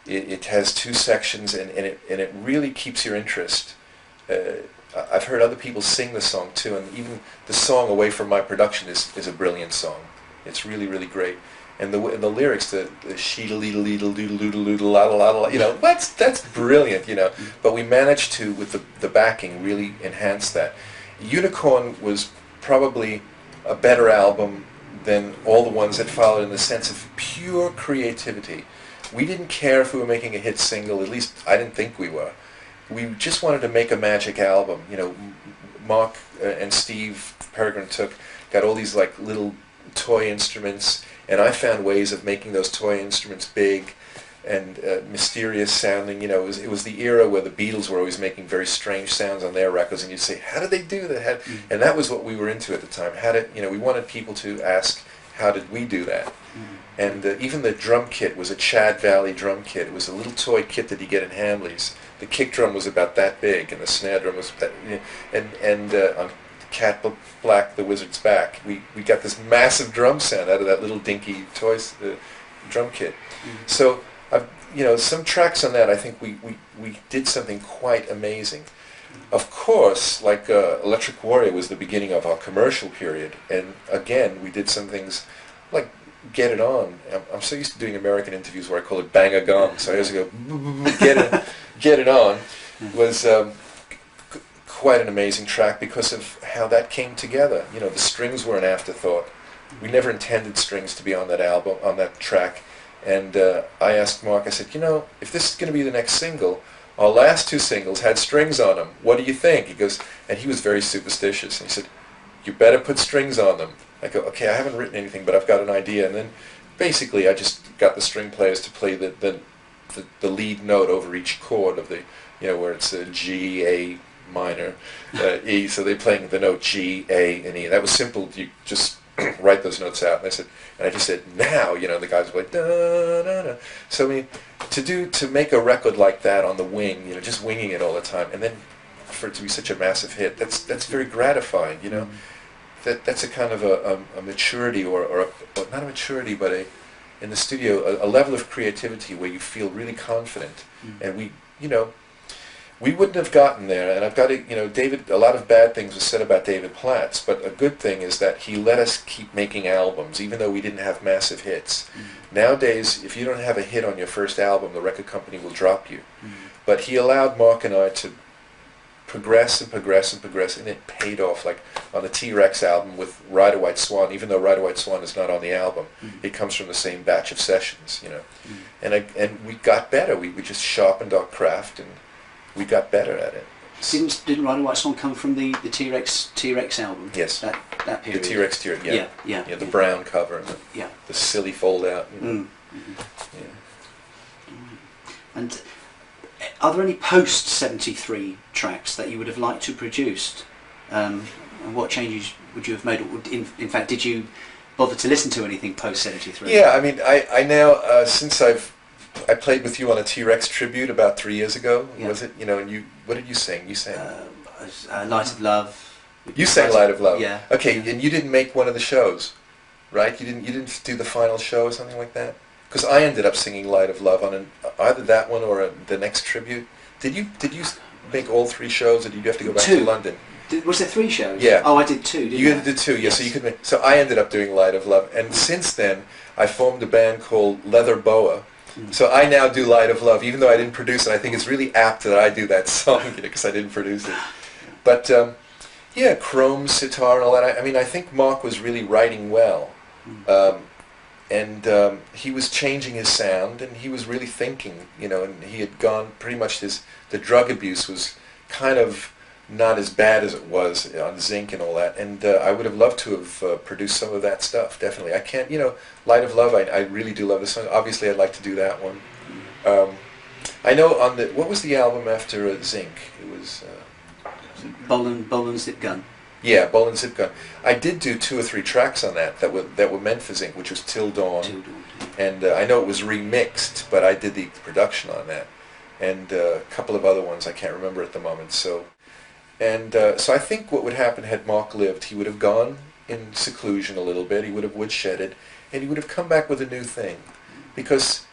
Speaker 1: It has 2 sections, and it really keeps your interest. I've heard other people sing the song too, and even the song Away From My Production is a brilliant song. It's really, really great. And the lyrics, the sheedle-leedle-leedle doodle-doodle la la la, you know, that's brilliant, you know. But we managed to, with the backing, really enhance that. Unicorn was probably a better album than all the ones that followed, in the sense of pure creativity. We didn't care if we were making a hit single, at least I didn't think we were. We just wanted to make a magic album. You know, Mark and Steve Peregrine got all these like little toy instruments, and I found ways of making those toy instruments big and mysterious sounding. You know, it was the era where the Beatles were always making very strange sounds on their records, and you'd say, "How did they do that?" And that was what we were into at the time. We wanted people to ask, "How did we do that?" And even the drum kit was a Chad Valley drum kit. It was a little toy kit that you get in Hamleys. The kick drum was about that big, and the snare drum was that, and on Cat Black, the Wizard's Back, we got this massive drum sound out of that little dinky toy drum kit. So some tracks on that, I think we did something quite amazing. Of course, like Electric Warrior was the beginning of our commercial period, and again we did some things like Get It On. I'm so used to doing American interviews where I call it Bang a Gong, so I always go Get It On was quite an amazing track because of how that came together. You know, the strings were an afterthought. We never intended strings to be on that album, on that track. And I asked Mark, I said, if this is going to be the next single, our last 2 singles had strings on them. What do you think? He goes, and he was very superstitious. And he said, you better put strings on them. I go, okay, I haven't written anything, but I've got an idea. And then basically I just got the string players to play the the lead note over each chord of the, where it's a G, A minor, E. So they're playing the note G, A, and E. That was simple. You just write those notes out. And I just said, now, the guys were like, da, da, da. So I mean, to make a record like that on the wing, just winging it all the time, and then for it to be such a massive hit, that's very gratifying, That's a kind of a maturity, or not a maturity, but in the studio, a level of creativity where you feel really confident. And we wouldn't have gotten there, and I've got to, David, a lot of bad things were said about David Platts, but a good thing is that he let us keep making albums, even though we didn't have massive hits. Nowadays, if you don't have a hit on your first album, the record company will drop you. But he allowed Mark and I to progress and progress and progress, and it paid off. Like on the T.Rex album with Ride a White Swan, even though Ride a White Swan is not on the album, it comes from the same batch of sessions, And we got better. We just sharpened our craft, and we got better at it.
Speaker 2: Didn't Ride a White Swan come from the T.Rex album?
Speaker 1: Yes.
Speaker 2: That period.
Speaker 1: The T.Rex, yeah. The brown cover and the silly fold out. Yeah.
Speaker 2: And are there any post-73 tracks that you would have liked to produce? And what changes would you have made? Or in fact, did you bother to listen to anything post-73?
Speaker 1: Yeah, I mean, I now, since I played with you on a T.Rex tribute about 3 years ago, was it? And what did you sing? You sang
Speaker 2: Light of Love.
Speaker 1: You sang Light of Love.
Speaker 2: Yeah.
Speaker 1: Okay, and you didn't make one of the shows, right? You didn't do the final show or something like that? Because I ended up singing Light of Love on either that one or the next tribute. Did you make all 3 shows, or did you have to go back to London?
Speaker 2: Was there 3 shows?
Speaker 1: Yeah.
Speaker 2: Oh, I did 2.
Speaker 1: You did 2, yeah. Yes. So you could. So I ended up doing Light of Love, and since then I formed a band called Leather Boa. So I now do Light of Love, even though I didn't produce it. I think it's really apt that I do that song, because I didn't produce it. But yeah, chrome, sitar, and all that. I mean, I think Mark was really writing well. And he was changing his sound, and he was really thinking, and he had gone pretty much the drug abuse was kind of not as bad as it was on Zinc and all that, and I would have loved to have produced some of that stuff, definitely. I can't, Light of Love, I really do love the song. Obviously, I'd like to do that one. I know what was the album after Zinc? It was...
Speaker 2: Bolan Zip Gun.
Speaker 1: Yeah, Bolan Zip Gun. I did do 2 or 3 tracks on that were meant for Zinc, which was Till Dawn. And I know it was remixed, but I did the production on that. And a couple of other ones I can't remember at the moment. So I think what would happen had Mark lived, he would have gone in seclusion a little bit, he would have woodshedded, and he would have come back with a new thing. Because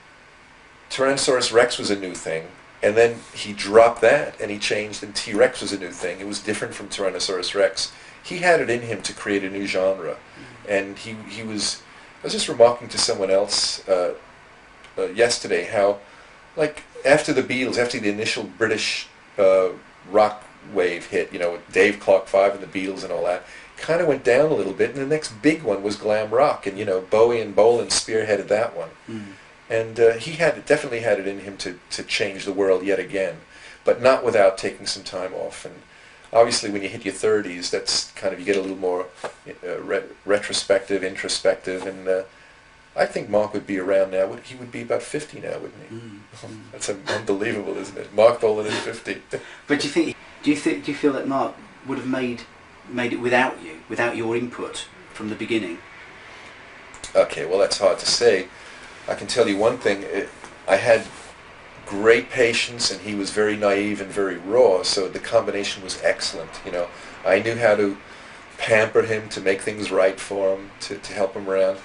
Speaker 1: Tyrannosaurus Rex was a new thing, and then he dropped that, and he changed, and T-Rex was a new thing. It was different from Tyrannosaurus Rex. He had it in him to create a new genre. And he was... I was just remarking to someone else yesterday how, like, after the Beatles, after the initial British rock wave hit, with Dave Clark 5 and the Beatles and all that, kind of went down a little bit, and the next big one was glam rock, and, Bowie and Bolan spearheaded that one. And he definitely had it in him to change the world yet again, but not without taking some time off. And obviously when you hit your 30s, that's kind of, you get a little more retrospective, introspective, and I think Mark would be around now. He would be about 50 now, wouldn't he? That's unbelievable, isn't it? Mark Bolan is 50.
Speaker 2: But do you feel that Mark would have made it without you, without your input from the beginning?
Speaker 1: Okay, well, that's hard to say. I can tell you one thing. I had great patience, and he was very naive and very raw, so the combination was excellent. I knew how to pamper him, to make things right for him, to help him around.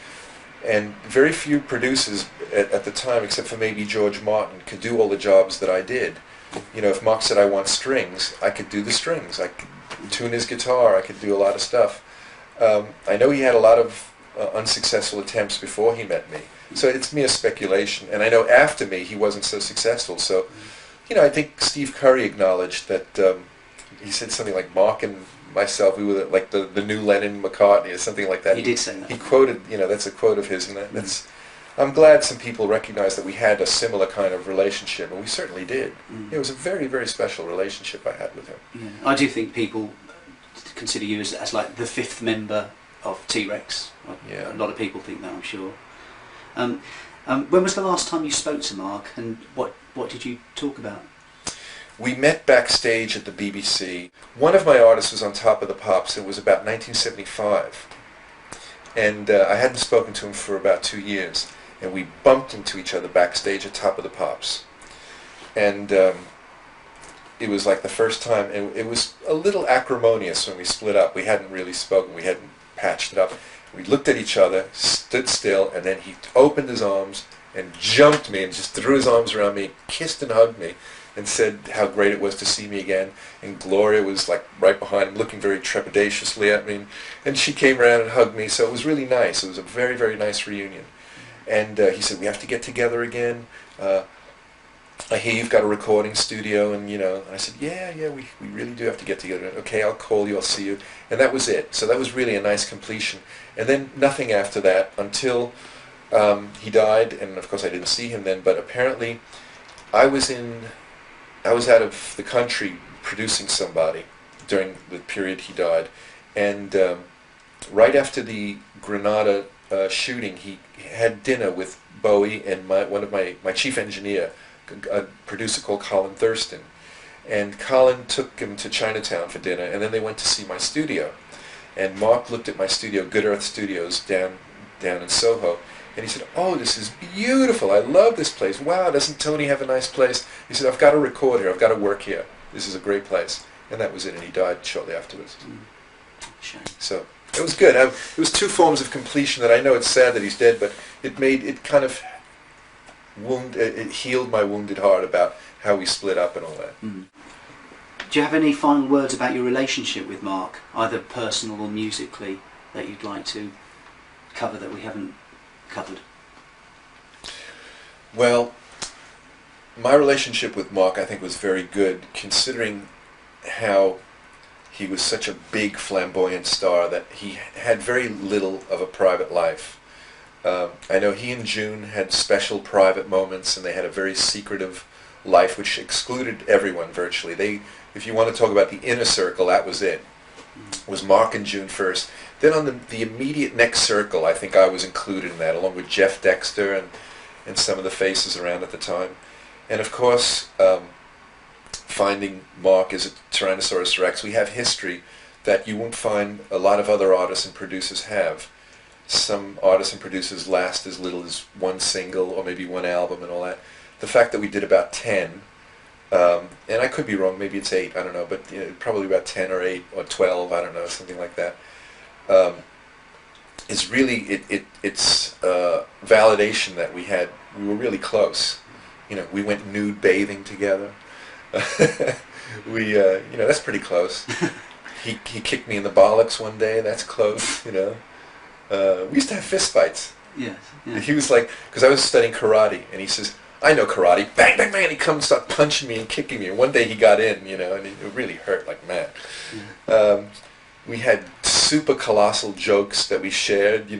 Speaker 1: And very few producers at the time, except for maybe George Martin, could do all the jobs that I did. If Mark said I want strings, I could do the strings. I could tune his guitar. I could do a lot of stuff. I know he had a lot of unsuccessful attempts before he met me. So it's mere speculation. And I know after me he wasn't so successful. So, I think Steve Curry acknowledged that, he said something like Mark and myself, we were like the new Lennon McCartney or something like that.
Speaker 2: He did say that.
Speaker 1: He quoted, that's a quote of his, and that's... I'm glad some people recognize that we had a similar kind of relationship, and we certainly did. It was a very, very special relationship I had with him.
Speaker 2: Yeah. I do think people consider you as like the 5th member of T-Rex.
Speaker 1: Yeah.
Speaker 2: A lot of people think that, I'm sure. When was the last time you spoke to Mark, and what did you talk about?
Speaker 1: We met backstage at the BBC. One of my artists was on Top of the Pops. It was about 1975. And I hadn't spoken to him for about 2 years. And we bumped into each other backstage at Top of the Pops. And it was like the first time, and it was a little acrimonious when we split up. We hadn't really spoken. We hadn't patched it up. We looked at each other, stood still, and then he opened his arms and jumped me and just threw his arms around me, kissed and hugged me, and said how great it was to see me again. And Gloria was like right behind him, looking very trepidatiously at me. And she came around and hugged me, so it was really nice. It was a very, very nice reunion. And he said, we have to get together again. I hear you've got a recording studio, and and I said, yeah, we really do have to get together. Okay, I'll call you, I'll see you. And that was it. So that was really a nice completion. And then nothing after that until he died, and of course I didn't see him then, but apparently I was out of the country producing somebody during the period he died, and right after the Granada shooting, he had dinner with Bowie and one of my chief engineer, a producer called Colin Thurston, and Colin took him to Chinatown for dinner, and then they went to see my studio, and Mark looked at my studio, Good Earth Studios, down in Soho, and he said, oh, this is beautiful, I love this place, wow, doesn't Tony have a nice place? He said, I've got to record here, I've got to work here, this is a great place. And that was it, and he died shortly afterwards.
Speaker 2: Shame.
Speaker 1: So it was good. It was two forms of completion that I know it's sad that he's dead, but it kind of it healed my wounded heart about how we split up and all that.
Speaker 2: Mm. Do you have any final words about your relationship with Mark, either personal or musically, that you'd like to cover that we haven't covered?
Speaker 1: Well, my relationship with Mark, I think, was very good, considering how he was such a big, flamboyant star that he had very little of a private life. I know he and June had special private moments, and they had a very secretive life which excluded everyone virtually. If you want to talk about the inner circle, that was it. It was Mark and June first. Then on the immediate next circle, I think I was included in that, along with Jeff Dexter and some of the faces around at the time. And of course, finding Mark as a Tyrannosaurus Rex, we have history that you won't find a lot of other artists and producers have. Some artists and producers last as little as one single or maybe one album and all that. The fact that we did about 10, and I could be wrong, maybe it's 8, I don't know, but probably about 10 or 8 or 12, I don't know, something like that, is really, it's validation that we were really close. We went nude bathing together. That's pretty close. He kicked me in the bollocks one day, that's close, We used to have fist fights.
Speaker 2: Yes. Yeah.
Speaker 1: He was like, because I was studying karate, and he says, I know karate, bang, bang, bang, and he comes and starts punching me and kicking me, and one day he got in, and it really hurt like mad. Yeah. We had super colossal jokes that we shared, we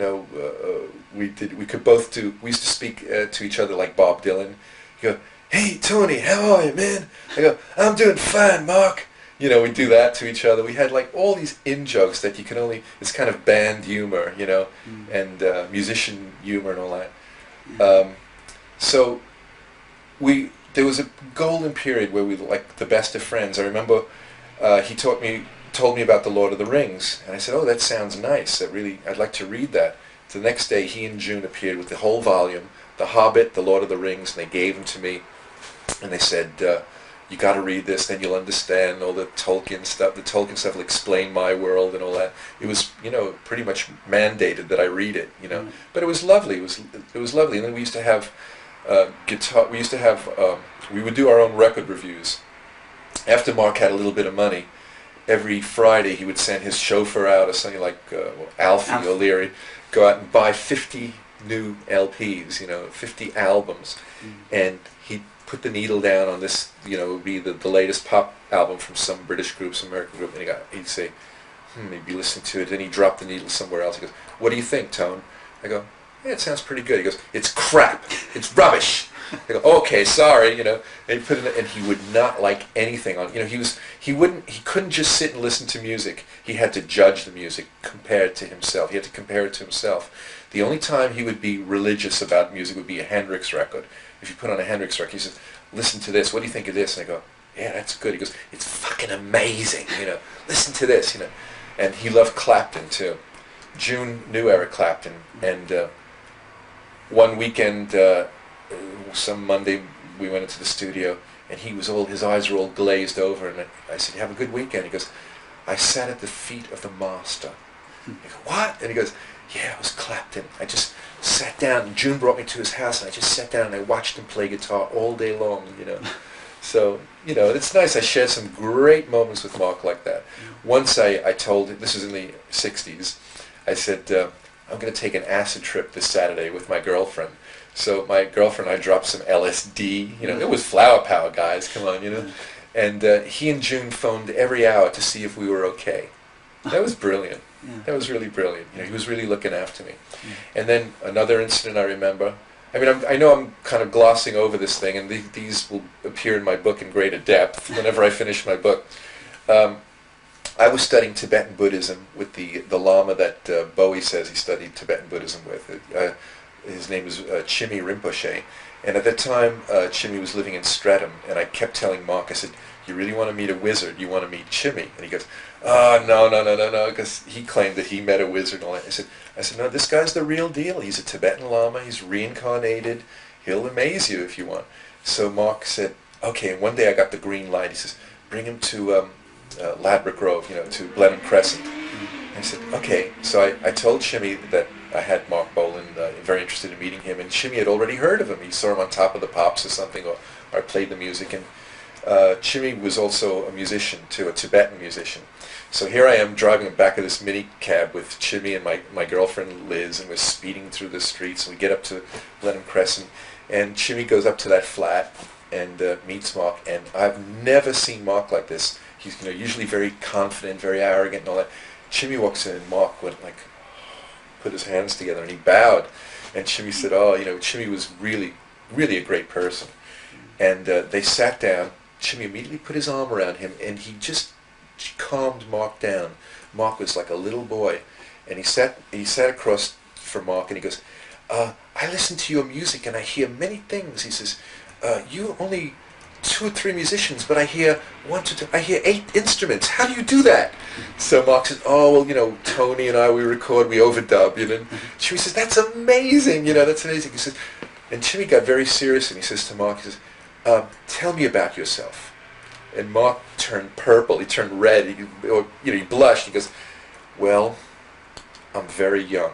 Speaker 1: used to speak to each other like Bob Dylan. You go, hey Tony, how are you, man? I go, I'm doing fine, Mark. We do that to each other. We had like all these in-jokes that it's kind of band humor, and musician humor and all that. So there was a golden period where we were like the best of friends. I remember he told me about the Lord of the Rings, and I said, oh, that sounds nice. I'd like to read that. The next day he and June appeared with the whole volume, The Hobbit, The Lord of the Rings, and they gave them to me, and they said, you got to read this, then you'll understand all the Tolkien stuff. The Tolkien stuff will explain my world and all that. It was, pretty much mandated that I read it, But it was lovely. It was lovely. And then we used to have guitar. We would do our own record reviews. After Mark had a little bit of money, every Friday he would send his chauffeur out, or something like Alfie O'Leary, go out and buy 50 new LPs, 50 albums, and he'd put the needle down on this, it would be the latest pop album from some British group, some American group, and he'd say, maybe listen to it, then he'd drop the needle somewhere else. He goes, what do you think, Tone? I go, yeah, it sounds pretty good. He goes, it's crap, it's rubbish. I go, okay, sorry, you know. And he put it, and he would not like anything on. You know, he couldn't just sit and listen to music. He had to judge the music, compare it to himself. He had to compare it to himself. The only time he would be religious about music would be a Hendrix record. If you put on a Hendrix record, he says, listen to this. What do you think of this? And I go, yeah, that's good. He goes, it's fucking amazing, you know. Listen to this, you know. And he loved Clapton too. June knew Eric Clapton, and one weekend, some Monday, we went into the studio, and his eyes were all glazed over, and I said, "You have a good weekend?" He goes, "I sat at the feet of the master." I go, "What?" And he goes, "Yeah, it was Clapton. I just sat down, and June brought me to his house, and I just sat down and I watched him play guitar all day long, you know." So, you know, it's nice. I shared some great moments with Mark like that. Once I told him, this was in the 60s, I said, I'm going to take an acid trip this Saturday with my girlfriend. So my girlfriend and I dropped some LSD. You know, it was flower power, guys. Come on, you know. And he and June phoned every hour to see if we were okay. That was brilliant. That was really brilliant. You know, he was really looking after me. And then another incident I remember. I mean, I know I'm kind of glossing over this thing, and these will appear in my book in greater depth whenever I finish my book. I was studying Tibetan Buddhism with the Lama that Bowie says he studied Tibetan Buddhism with. His name is Chimi Rinpoche. And at that time, Chimi was living in Streatham, and I kept telling Mark, I said, "You really want to meet a wizard? You want to meet Chimi?" And he goes, "Oh, no," because he claimed that he met a wizard and all that. I said, "No, this guy's the real deal. He's a Tibetan Lama. He's reincarnated. He'll amaze you if you want." So Mark said, "Okay." And one day I got the green light. He says, "Bring him to Ladbroke Grove, you know, to Blenheim Crescent." I said, "Okay." So I told Chimi that I had Mark Bolan, very interested in meeting him, and Chimi had already heard of him. He saw him on Top of the Pops or something, or I played the music. And Chimi was also a musician too, a Tibetan musician. So here I am driving in the back of this mini cab with Chimi and my girlfriend Liz, and we're speeding through the streets, and we get up to Blenheim Crescent, and Chimi goes up to that flat and meets Mark, and I've never seen Mark like this. He's, you know, usually very confident, very arrogant and all that. Chimi walks in, and Mark went like, put his hands together, and he bowed. And Chimi said, "Oh, you know, Chimi was really, really a great person." And they sat down. Chimi immediately put his arm around him, and he just calmed Mark down. Mark was like a little boy, and he sat across from Mark, and he goes, "I listen to your music, and I hear many things." He says, "You only 2 or 3 musicians, but I hear 1, 2, 3, I hear 8 instruments. How do you do that?" So Mark says, "Oh, well, you know, Tony and I, we overdub, you know." Chimi says, "That's amazing, you know, that's amazing." He says, and Chimi got very serious, and he says to Mark, he says, "Tell me about yourself." And Mark turned purple, he turned red, he blushed. He goes, "Well, I'm very young."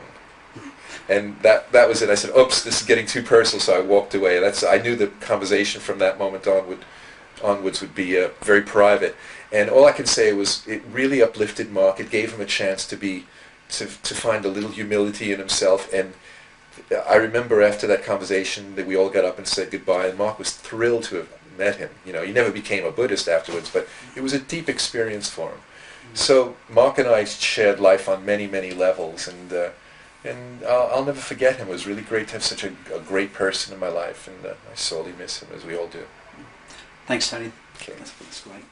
Speaker 1: And that was it. I said, "Oops, this is getting too personal," so I walked away. I knew the conversation from that moment onwards would be very private. And all I can say was it really uplifted Mark. It gave him a chance to find a little humility in himself. And I remember after that conversation that we all got up and said goodbye, and Mark was thrilled to have met him. You know, he never became a Buddhist afterwards, but it was a deep experience for him. So Mark and I shared life on many, many levels, and I'll never forget him. It was really great to have such a great person in my life, and I sorely miss him, as we all do.
Speaker 2: Thanks, Tony.
Speaker 1: Okay.
Speaker 2: That's great.